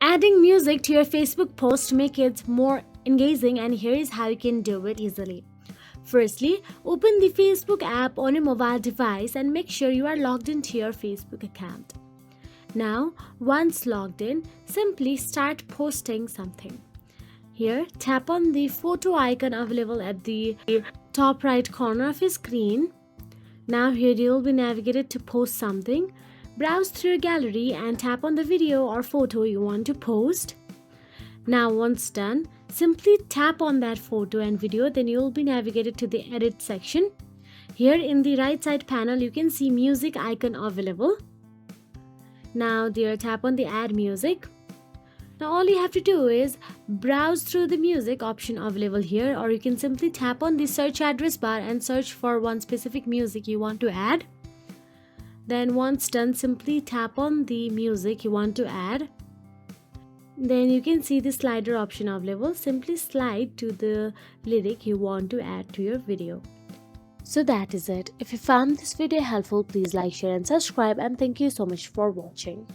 Adding music to your Facebook post make it more engaging, and here is how you can do it easily. Firstly, open the Facebook app on your mobile device and make sure you are logged into your Facebook account. Now, once logged in, simply start posting something. Here, tap on the photo icon available at the top right corner of your screen. Now here you will be navigated to post something. Browse through your gallery and tap on the video or photo you want to post. Now once done, simply tap on that photo and video, then you will be navigated to the edit section. Here in the right side panel you can see music icon available. Now there, tap on the add music. Now all you have to do is browse through the music option available here, or you can simply tap on the search address bar and search for one specific music you want to add. Then once done, simply tap on the music you want to add. Then you can see the slider option available. Simply slide to the lyric you want to add to your video. So that is it. If you found this video helpful, please like, share and subscribe, and thank you so much for watching.